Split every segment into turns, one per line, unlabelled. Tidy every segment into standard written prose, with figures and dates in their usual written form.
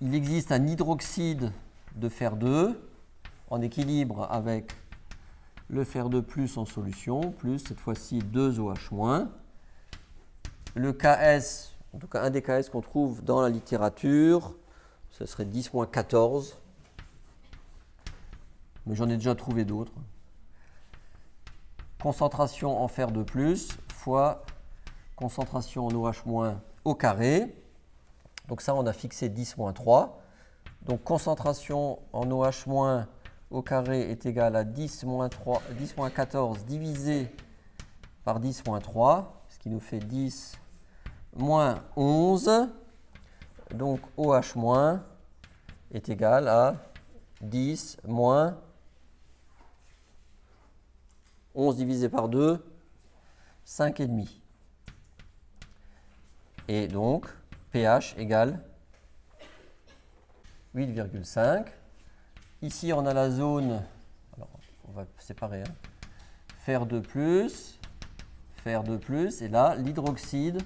il existe un hydroxyde de fer 2 en équilibre avec le fer 2 plus en solution, plus cette fois-ci 2OH-. Le KS, en tout cas un des KS qu'on trouve dans la littérature, ce serait 10-14, mais j'en ai déjà trouvé d'autres. Concentration en fer 2 plus fois concentration en OH- au carré. Donc ça, on a fixé 10-3. Donc concentration en OH- au carré est égale à 10-14 divisé par 10-3, ce qui nous fait 10-11. Donc OH- est égal à 10 moins 11 divisé par 2, 5,5. Et donc, pH égale 8,5. Ici, on a la zone, alors on va séparer, fer 2 plus, et là, l'hydroxyde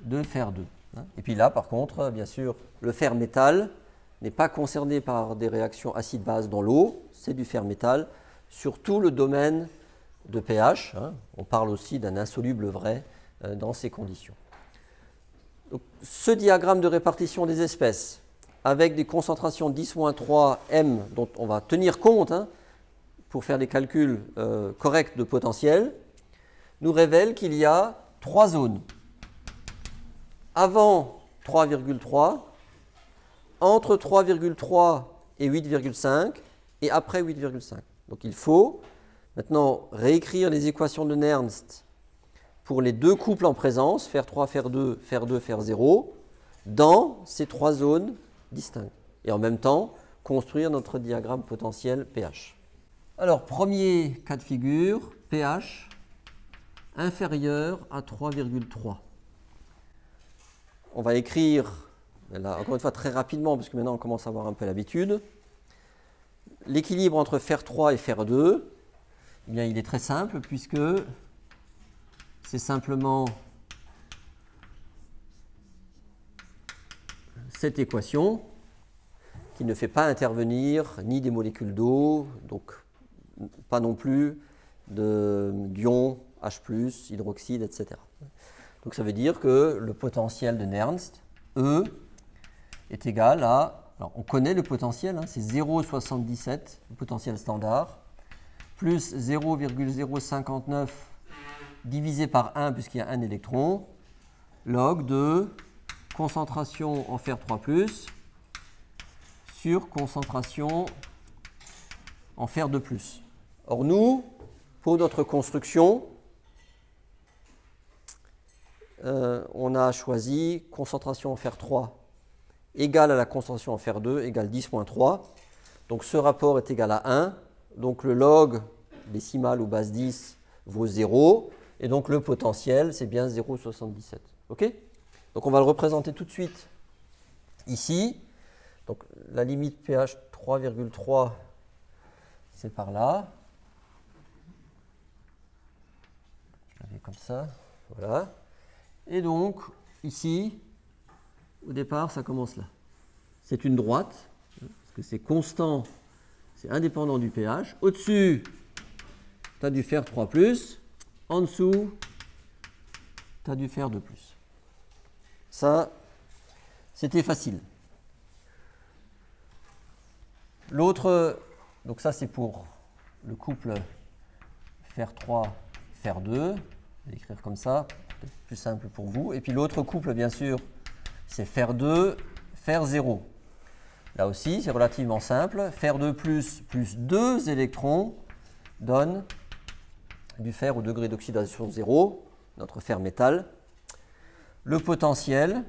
de fer 2. Et puis là, par contre, bien sûr, le fer métal n'est pas concerné par des réactions acide-base dans l'eau, c'est du fer métal sur tout le domaine de pH. On parle aussi d'un insoluble vrai dans ces conditions. Donc, ce diagramme de répartition des espèces, avec des concentrations 10-3 M dont on va tenir compte pour faire des calculs corrects de potentiel, nous révèle qu'il y a 3 zones. Avant 3,3, entre 3,3 et 8,5, et après 8,5. Donc il faut maintenant réécrire les équations de Nernst pour les deux couples en présence, fer 3, fer 2, fer 2, fer 0, dans ces 3 zones distinctes. Et en même temps, construire notre diagramme potentiel pH. Alors, premier cas de figure, pH inférieur à 3,3. On va écrire, là, encore une fois très rapidement, parce que maintenant on commence à avoir un peu l'habitude. L'équilibre entre fer 3 et fer 2, eh bien, il est très simple, puisque c'est simplement cette équation qui ne fait pas intervenir ni des molécules d'eau, donc pas non plus d'ions H+, hydroxyde, etc. Donc ça veut dire que le potentiel de Nernst, E, est égal à, alors on connaît le potentiel, c'est 0,77, le potentiel standard, plus 0,059 divisé par 1, puisqu'il y a un électron, log de concentration en fer 3+, sur concentration en fer 2+. Or nous, pour notre construction, on a choisi concentration en fer 3 égale à la concentration en fer 2 égale 10-3. Donc ce rapport est égal à 1. Donc le log décimal ou base 10 vaut 0. Et donc le potentiel, c'est bien 0,77. OK ? Donc on va le représenter tout de suite ici. Donc la limite pH 3,3, c'est par là. Je l'avais comme ça. Voilà. Et donc, ici, au départ, ça commence là. C'est une droite, parce que c'est constant, c'est indépendant du pH. Au-dessus, tu as du fer 3+, en dessous, tu as du fer 2+. Ça, c'était facile. L'autre, donc ça c'est pour le couple fer 3, fer 2. Je vais l'écrire comme ça, peut-être plus simple pour vous. Et puis l'autre couple, bien sûr, c'est fer 2, fer 0. Là aussi, c'est relativement simple. Fer 2 plus 2 électrons donne du fer au degré d'oxydation 0, notre fer métal. Le potentiel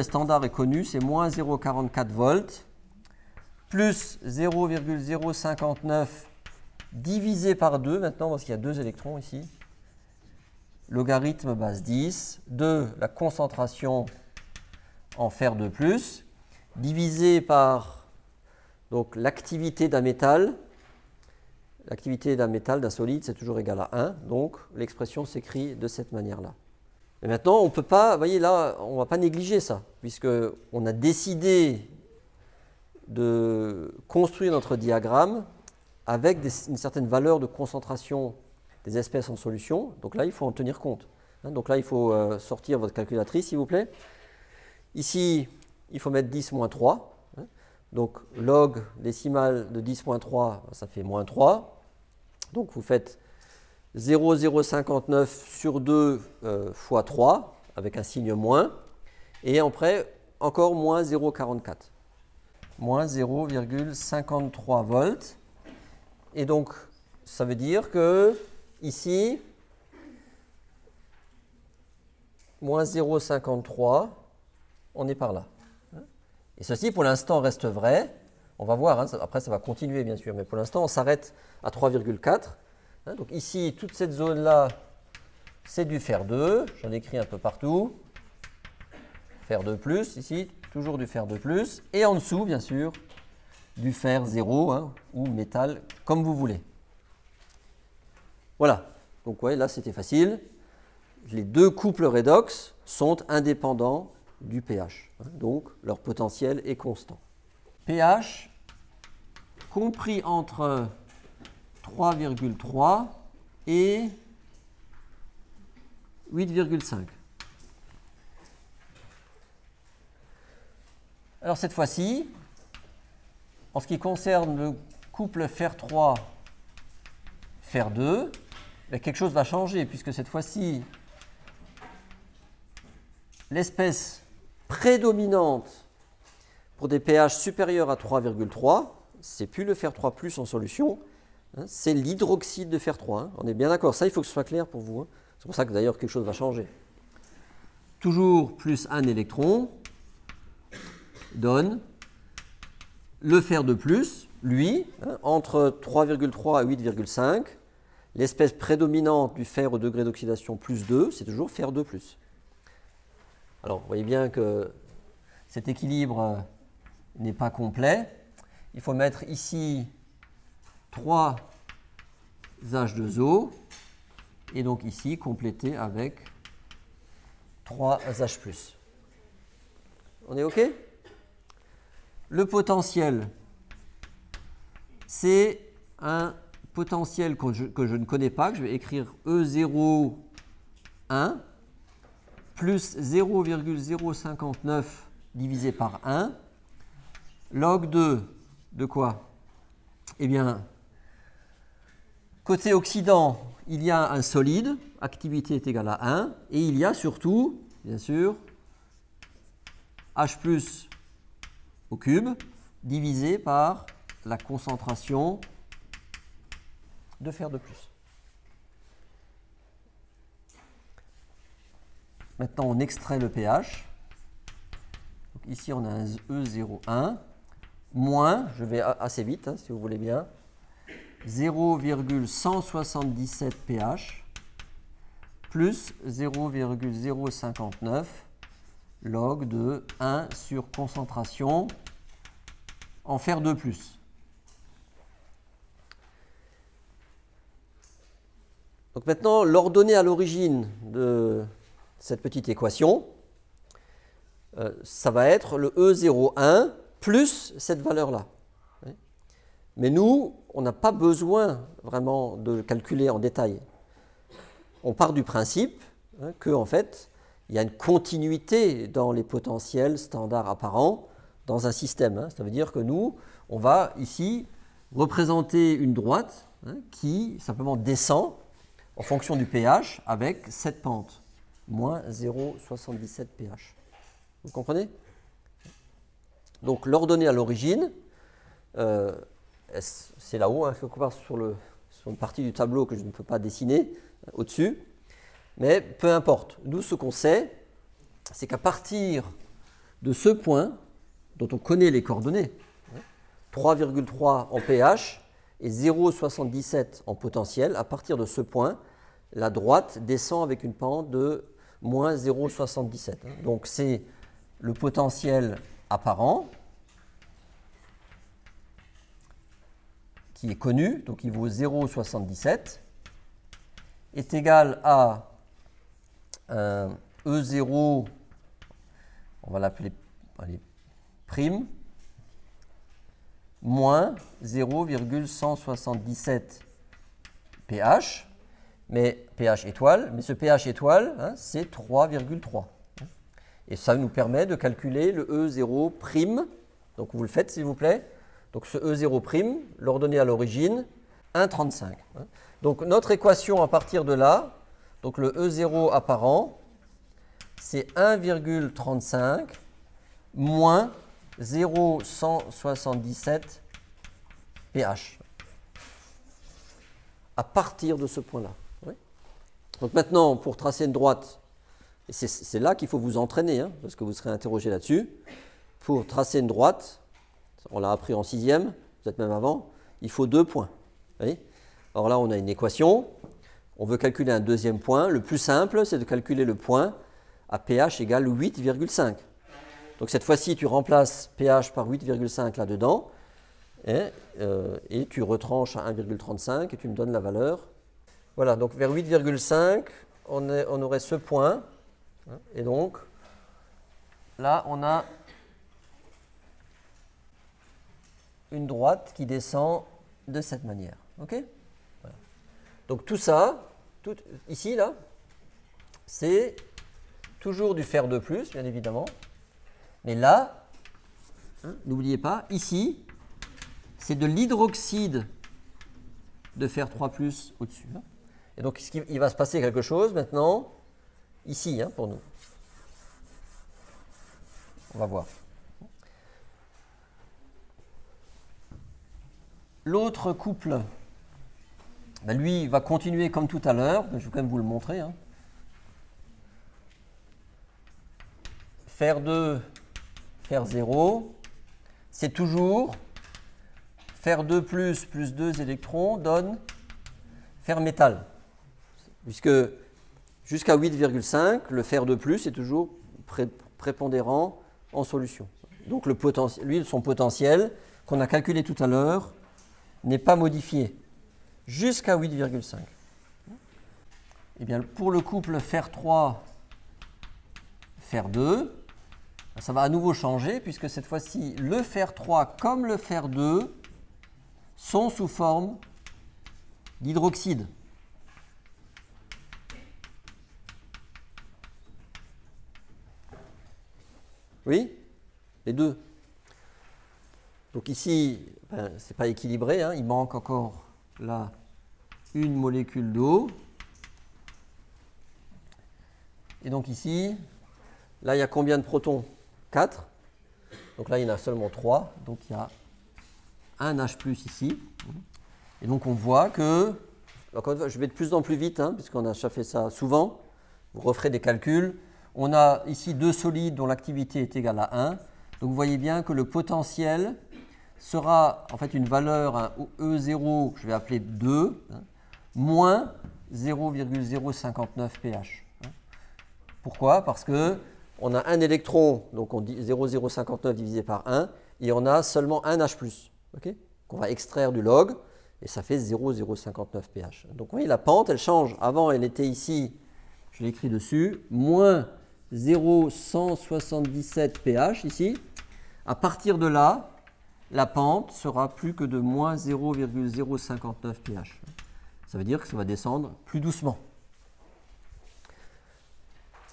standard est connu, c'est moins 0,44 volts, plus 0,059 divisé par 2, maintenant parce qu'il y a 2 électrons ici, logarithme base 10 de la concentration en fer 2+, divisé par l'activité d'un métal. L'activité d'un métal, d'un solide, c'est toujours égal à 1, donc l'expression s'écrit de cette manière-là. Et maintenant, on peut pas, vous voyez là, on ne va pas négliger ça, puisqu'on a décidé de construire notre diagramme avec une certaine valeur de concentration des espèces en solution. Donc là, il faut en tenir compte. Donc là, il faut sortir votre calculatrice, s'il vous plaît. Ici, il faut mettre 10 moins 3. Donc log décimal de 10 moins 3, ça fait moins 3. Donc vous faites 0,059 sur 2 fois 3, avec un signe moins. Et après, encore moins 0,44. Moins 0,53 volts. Et donc, ça veut dire que ici, moins 0,53, on est par là. Et ceci, pour l'instant, reste vrai. On va voir, après ça va continuer bien sûr, mais pour l'instant, on s'arrête à 3,4. Donc ici, toute cette zone-là, c'est du fer 2. J'en écris un peu partout. Fer 2+, ici, toujours du fer 2+. Et en dessous, bien sûr, du fer 0 ou métal, comme vous voulez. Voilà. Donc ouais, là, c'était facile. Les deux couples redox sont indépendants du pH. Donc, leur potentiel est constant. pH compris entre 3,3 et 8,5. Alors cette fois-ci, en ce qui concerne le couple fer 3, fer 2, quelque chose va changer puisque cette fois-ci, l'espèce prédominante pour des pH supérieurs à 3,3, c'est plus le fer 3+ en solution, c'est l'hydroxyde de fer 3. On est bien d'accord, ça il faut que ce soit clair pour vous. C'est pour ça que d'ailleurs quelque chose va changer. Toujours plus un électron donne le fer 2+, lui, entre 3,3 et 8,5, l'espèce prédominante du fer au degré d'oxydation plus 2, c'est toujours fer 2+. Alors, vous voyez bien que cet équilibre n'est pas complet. Il faut mettre ici 3 H2O et donc ici compléter avec 3 H+. On est OK? Le potentiel, c'est un potentiel que je ne connais pas, que je vais écrire E0, 1, plus 0,059 divisé par 1, log de quoi? Eh bien, côté oxydant, il y a un solide, activité est égale à 1, et il y a surtout, bien sûr, H+ au cube, divisé par la concentration de fer 2+. Maintenant, on extrait le pH. Donc ici, on a un E0,1 moins, je vais assez vite, si vous voulez bien, 0,177 pH plus 0,059 log de 1 sur concentration en fer 2+. Donc maintenant, l'ordonnée à l'origine de cette petite équation, ça va être le E0,1 plus cette valeur-là. Mais nous, on n'a pas besoin vraiment de calculer en détail. On part du principe qu'en fait, il y a une continuité dans les potentiels standards apparents dans un système. Ça veut dire que nous, on va ici représenter une droite qui simplement descend en fonction du pH avec cette pente, moins 0,77 pH. Vous comprenez? Donc l'ordonnée à l'origine, c'est là-haut, quelque part sur une partie du tableau que je ne peux pas dessiner au-dessus. Mais peu importe. Nous, ce qu'on sait, c'est qu'à partir de ce point, dont on connaît les coordonnées, 3,3 en pH et 0,77 en potentiel, à partir de ce point, la droite descend avec une pente de moins 0,77. Donc c'est le potentiel apparent qui est connu, donc il vaut 0,77, est égal à E0, on va l'appeler prime, moins 0,177 pH, mais pH étoile, mais ce pH étoile, hein, c'est 3,3. Et ça nous permet de calculer le E0 prime. Donc vous le faites s'il vous plaît. Donc ce E0 prime, l'ordonnée à l'origine, 1,35. Donc notre équation à partir de là, donc le E0 apparent, c'est 1,35 moins 0,177 pH. À partir de ce point-là. Oui. Donc maintenant, pour tracer une droite, et c'est là qu'il faut vous entraîner, hein, parce que vous serez interrogé là-dessus. Pour tracer une droite, on l'a appris en 6e, peut-être même avant, il faut 2 points. Oui. Alors là, on a une équation. On veut calculer un deuxième point. Le plus simple, c'est de calculer le point à pH égale 8,5. Donc cette fois-ci, tu remplaces pH par 8,5 là-dedans, et tu retranches à 1,35 et tu me donnes la valeur. Voilà, donc vers 8,5, on aurait ce point. Et donc, là, on a une droite qui descend de cette manière. OK ? Voilà. Donc tout ça, ici, là, c'est toujours du fer de plus, bien évidemment. Mais là, hein, n'oubliez pas, ici, c'est de l'hydroxyde de fer 3 plus au-dessus. Hein. Et donc, il va se passer quelque chose maintenant, ici, hein, pour nous. On va voir. L'autre couple, ben lui, il va continuer comme tout à l'heure. Je vais quand même vous le montrer. Hein. Fer 2, fer 0, c'est toujours fer 2 plus 2 électrons donne fer métal. Puisque jusqu'à 8,5, le fer 2 plus est toujours prépondérant en solution. Donc lui, son potentiel qu'on a calculé tout à l'heure n'est pas modifié jusqu'à 8,5. Et bien pour le couple fer 3, fer 2, ça va à nouveau changer puisque cette fois-ci le fer 3 comme le fer 2 sont sous forme d'hydroxyde. Oui, les deux. Donc ici, ben, ce n'est pas équilibré, hein, il manque encore là une molécule d'eau. Et donc ici, là il y a combien de protons? 4. Donc là il y en a seulement 3, donc il y a un H+ ici. Et donc on voit que, encore une fois, je vais de plus en plus vite, hein, puisqu'on a déjà fait ça souvent, vous referez des calculs. On a ici deux solides dont l'activité est égale à 1. Donc vous voyez bien que le potentiel sera en fait une valeur, un E0, je vais appeler 2, hein, moins 0,059 pH. Pourquoi? Parce qu'on a un électron, donc on dit 0,059 divisé par 1, et on a seulement un H+, okay, qu'on va extraire du log, et ça fait 0,059 pH. Donc vous voyez, la pente, elle change. Avant, elle était ici, je l'ai écrit dessus, moins 0,177 pH ici. À partir de là, la pente sera plus que de moins 0,059 pH. Ça veut dire que ça va descendre plus doucement.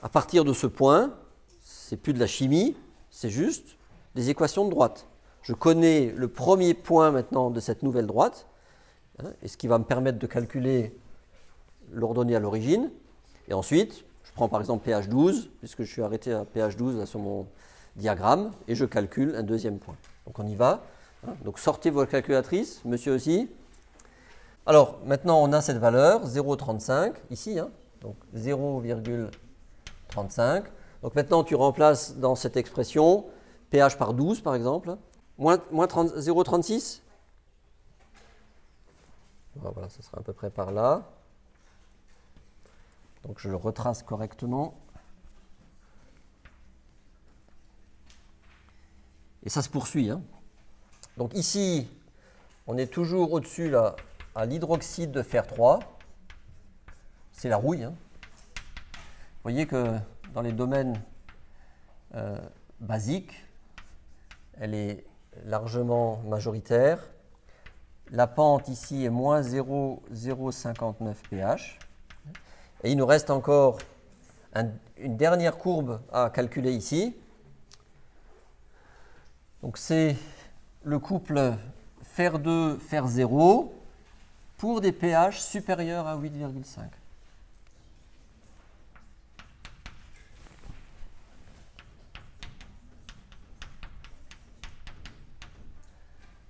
À partir de ce point, c'est plus de la chimie, c'est juste des équations de droite. Je connais le premier point maintenant de cette nouvelle droite, hein, et ce qui va me permettre de calculer l'ordonnée à l'origine. Et ensuite, je prends par exemple pH 12, puisque je suis arrêté à pH 12 là, sur mon diagramme, et je calcule un deuxième point. Donc on y va. Hein. Donc sortez votre calculatrice, monsieur aussi. Alors maintenant on a cette valeur, 0,35 ici, hein, donc 0,35. Donc maintenant tu remplaces dans cette expression pH par 12 par exemple, moins 0,36. Voilà, ça sera à peu près par là. Donc je le retrace correctement. Et ça se poursuit. Hein. Donc ici, on est toujours au-dessus là, à l'hydroxyde de fer 3. C'est la rouille. Hein. Vous voyez qu'il dans les domaines basiques, elle est largement majoritaire. La pente ici est moins 0,059 pH. Et il nous reste encore une dernière courbe à calculer ici. Donc c'est le couple fer 2, fer 0 pour des pH supérieurs à 8,5.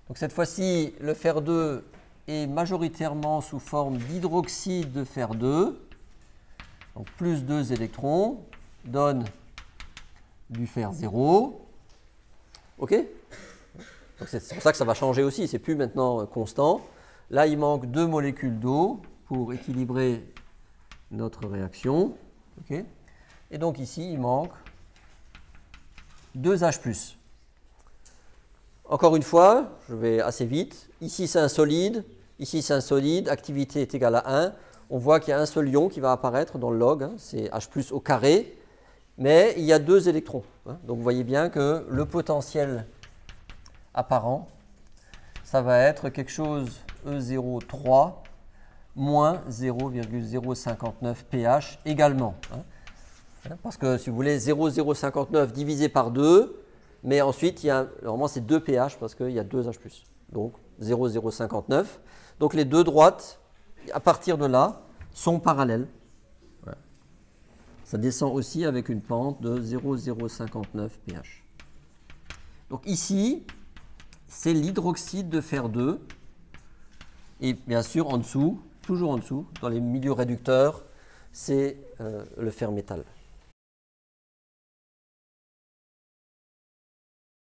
Donc cette fois-ci, le fer 2 est majoritairement sous forme d'hydroxyde de fer 2. Donc plus 2 électrons donne du fer 0. OK? Donc c'est pour ça que ça va changer aussi, c'est plus maintenant constant. Là, il manque 2 molécules d'eau pour équilibrer notre réaction. OK? Et donc ici, il manque 2 H+. Encore une fois, je vais assez vite. Ici, c'est un solide. Ici, c'est un solide. Activité est égale à 1. On voit qu'il y a un seul ion qui va apparaître dans le log. Hein, c'est H+ au carré. Mais il y a 2 électrons. Hein. Donc, vous voyez bien que le potentiel apparent, ça va être quelque chose E03 moins 0,059 pH également. Hein. Parce que, si vous voulez, 0,059 divisé par 2, mais ensuite, il y a, normalement, c'est 2 pH parce qu'il y a 2 H+. Donc, 0,059. Donc, les deux droites, à partir de là, sont parallèles. Voilà. Ça descend aussi avec une pente de 0,059 pH. Donc, ici, c'est l'hydroxyde de fer 2. Et bien sûr, en dessous, toujours en dessous, dans les milieux réducteurs, c'est le fer métal.